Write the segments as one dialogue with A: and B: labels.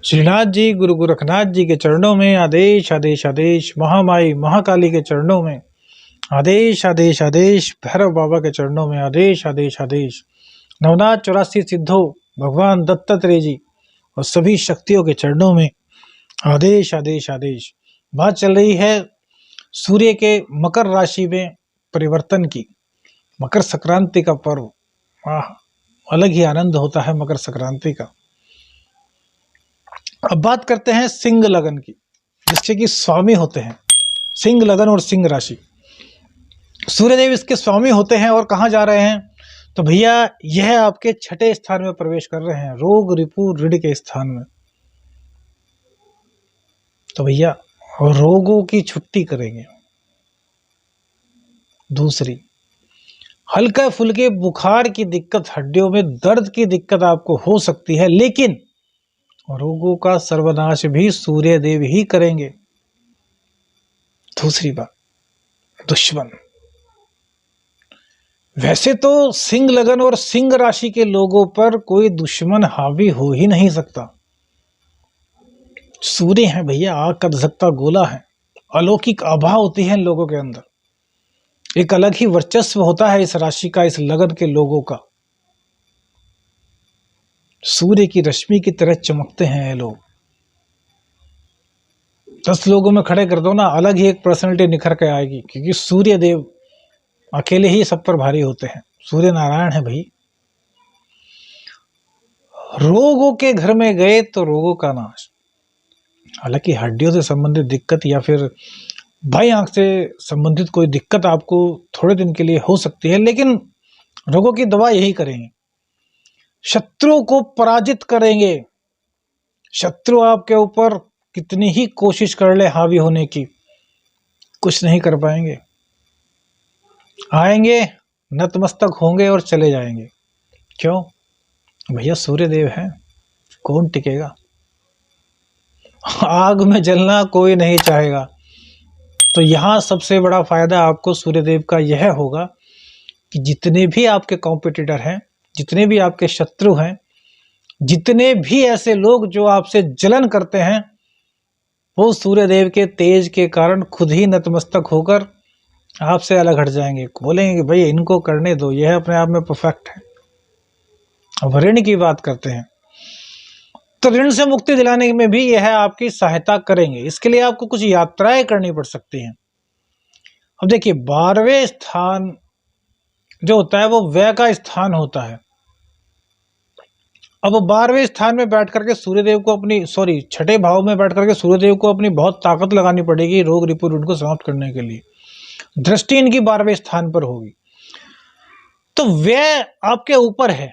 A: श्रीनाथ जी, गुरु गोरखनाथ जी के चरणों में आदेश आदेश आदेश, महामाई महाकाली के चरणों में आदेश आदेश आदेश, भैरव बाबा के चरणों में आदेश आदेश आदेश, नवनाथ 84 सिद्धों भगवान दत्तात्रेय जी और सभी शक्तियों के चरणों में आदेश आदेश आदेश। बात चल रही है सूर्य के मकर राशि में परिवर्तन की। मकर संक्रांति का पर्व, अलग ही आनंद होता है मकर संक्रांति का। अब बात करते हैं सिंह लगन की, जिसके कि स्वामी होते हैं सिंह लगन और सिंह राशि। सूर्यदेव इसके स्वामी होते हैं और कहाँ जा रहे हैं तो भैया यह आपके छठे स्थान में प्रवेश कर रहे हैं, रोग रिपु ऋण के स्थान में। तो भैया रोगों की छुट्टी करेंगे। दूसरी, हल्का फुल्के बुखार की दिक्कत, हड्डियों में दर्द की दिक्कत आपको हो सकती है, लेकिन रोगों का सर्वनाश भी सूर्य देव ही करेंगे। दूसरी बात, दुश्मन। वैसे तो सिंह लगन और सिंह राशि के लोगों पर कोई दुश्मन हावी हो ही नहीं सकता। सूर्य है भैया, आग का धधकता गोला है, अलौकिक आभा होती है इन लोगों के अंदर, एक अलग ही वर्चस्व होता है इस राशि का, इस लगन के लोगों का। सूर्य की रश्मि की तरह चमकते हैं ये लोग। 10 लोगों में खड़े कर दो ना, अलग ही एक पर्सनैलिटी निखर के आएगी, क्योंकि सूर्य देव अकेले ही सब पर भारी होते हैं। सूर्य नारायण है भाई। रोगों के घर में गए तो रोगों का नाश। हालांकि हड्डियों से संबंधित दिक्कत या फिर बाई आंख से संबंधित कोई दिक्कत आपको थोड़े दिन के लिए हो सकती है, लेकिन रोगों की दवा यही करेंगे। शत्रु को पराजित करेंगे। शत्रु आपके ऊपर कितनी ही कोशिश कर ले हावी होने की, कुछ नहीं कर पाएंगे। आएंगे, नतमस्तक होंगे और चले जाएंगे। क्यों भैया? सूर्य देव है, कौन टिकेगा? आग में जलना कोई नहीं चाहेगा। तो यहां सबसे बड़ा फायदा आपको सूर्यदेव का यह होगा कि जितने भी आपके कॉम्पिटिटर हैं, जितने भी आपके शत्रु हैं, जितने भी ऐसे लोग जो आपसे जलन करते हैं, वो सूर्यदेव के तेज के कारण खुद ही नतमस्तक होकर आपसे अलग हट जाएंगे। बोलेंगे कि भाई इनको करने दो, यह अपने आप में परफेक्ट है। अब ऋण की बात करते हैं तो ऋण से मुक्ति दिलाने में भी यह आपकी सहायता करेंगे। इसके लिए आपको कुछ यात्राएं करनी पड़ सकती हैं। अब देखिए, 12वें स्थान जो होता है वो व्यय का स्थान होता है। अब 12वें स्थान में बैठ करके सूर्यदेव को छठे भाव में बैठ करके सूर्यदेव को अपनी बहुत ताकत लगानी पड़ेगी रोग रिपु ऋण को समाप्त करने के लिए। दृष्टि इनकी 12वें स्थान पर होगी। तो व्यय आपके ऊपर है।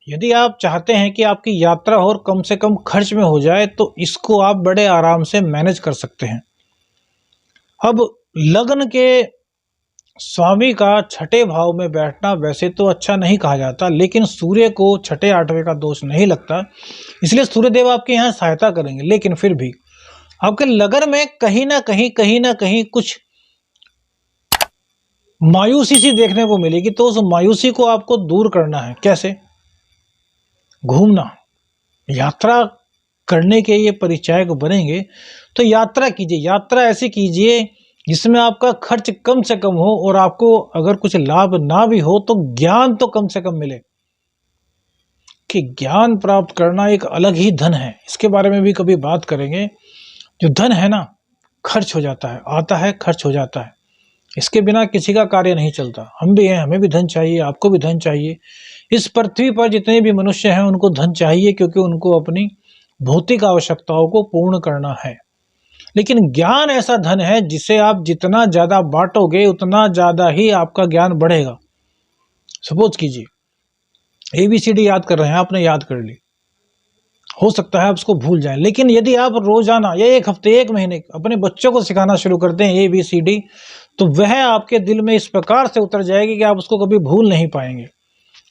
A: यदि आप चाहते हैं कि आपकी यात्रा और कम से कम खर्च में हो जाए तो इसको आप बड़े आराम से मैनेज कर सकते हैं। अब लग्न के स्वामी का छठे भाव में बैठना वैसे तो अच्छा नहीं कहा जाता, लेकिन सूर्य को छठे 8वें का दोष नहीं लगता, इसलिए सूर्यदेव आपके यहाँ सहायता करेंगे। लेकिन फिर भी आपके लगन में कहीं ना कहीं कुछ मायूसी सी देखने को मिलेगी। तो उस मायूसी को आपको दूर करना है। कैसे? घूमना, यात्रा करने के ये परिचायक बनेंगे तो यात्रा कीजिए। यात्रा ऐसी कीजिए जिसमें आपका खर्च कम से कम हो और आपको अगर कुछ लाभ ना भी हो तो ज्ञान तो कम से कम मिले। कि ज्ञान प्राप्त करना एक अलग ही धन है, इसके बारे में भी कभी बात करेंगे। जो धन है ना, खर्च हो जाता है, आता है खर्च हो जाता है, इसके बिना किसी का कार्य नहीं चलता। हम भी हैं, हमें भी धन चाहिए, आपको भी धन चाहिए। इस पृथ्वी पर जितने भी मनुष्य हैं उनको धन चाहिए, क्योंकि उनको अपनी भौतिक आवश्यकताओं को पूर्ण करना है। लेकिन ज्ञान ऐसा धन है जिसे आप जितना ज्यादा बांटोगे उतना ज्यादा ही आपका ज्ञान बढ़ेगा। सपोज कीजिए ABCD याद कर रहे हैं, आपने याद कर ली, हो सकता है आप उसको भूल जाएं, लेकिन यदि आप रोजाना या एक हफ्ते 1 महीने अपने बच्चों को सिखाना शुरू करते हैं ABCD, तो वह आपके दिल में इस प्रकार से उतर जाएगी कि आप उसको कभी भूल नहीं पाएंगे।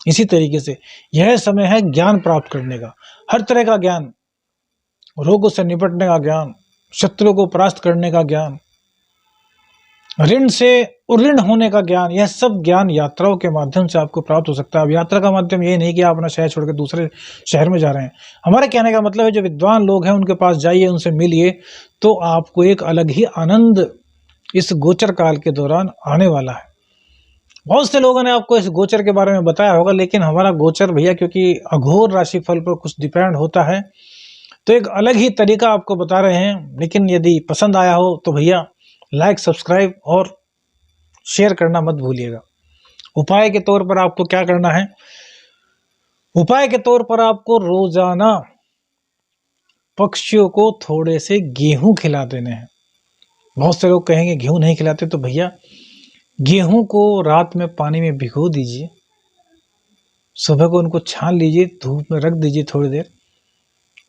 A: इसी तरीके से यह समय है ज्ञान प्राप्त करने का, हर तरह का ज्ञान, रोगों से निपटने का ज्ञान, शत्रु को परास्त करने का ज्ञान, ऋण से उऋण होने का ज्ञान, यह सब ज्ञान यात्राओं के माध्यम से आपको प्राप्त हो सकता है। अब यात्रा का माध्यम ये नहीं कि आप अपना शहर छोड़ के दूसरे शहर में जा रहे हैं। हमारे कहने का मतलब है जो विद्वान लोग हैं उनके पास जाइए, उनसे मिलिए, तो आपको एक अलग ही आनंद इस गोचर काल के दौरान आने वाला है। बहुत से लोगों ने आपको इस गोचर के बारे में बताया होगा, लेकिन हमारा गोचर भैया क्योंकि अघोर राशिफल पर कुछ डिपेंड होता है, तो एक अलग ही तरीका आपको बता रहे हैं। लेकिन यदि पसंद आया हो तो भैया लाइक, सब्सक्राइब और शेयर करना मत भूलिएगा। उपाय के तौर पर आपको क्या करना है? उपाय के तौर पर आपको रोजाना पक्षियों को थोड़े से गेहूं खिला देने हैं। बहुत से लोग कहेंगे गेहूं नहीं खिलाते, तो भैया गेहूं को रात में पानी में भिगो दीजिए, सुबह को उनको छान लीजिए, धूप में रख दीजिए थोड़ी देर।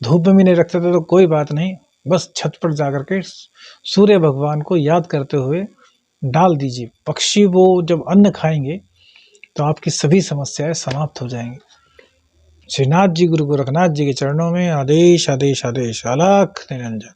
A: धूप में भी नहीं रख सकते तो कोई बात नहीं, बस छत पर जाकर के सूर्य भगवान को याद करते हुए डाल दीजिए। पक्षी वो जब अन्न खाएंगे तो आपकी सभी समस्याएं समाप्त हो जाएंगी। श्रीनाथ जी, गुरु गोरखनाथ जी के चरणों में आदेश आदेश आदेश। अलख निरंजन।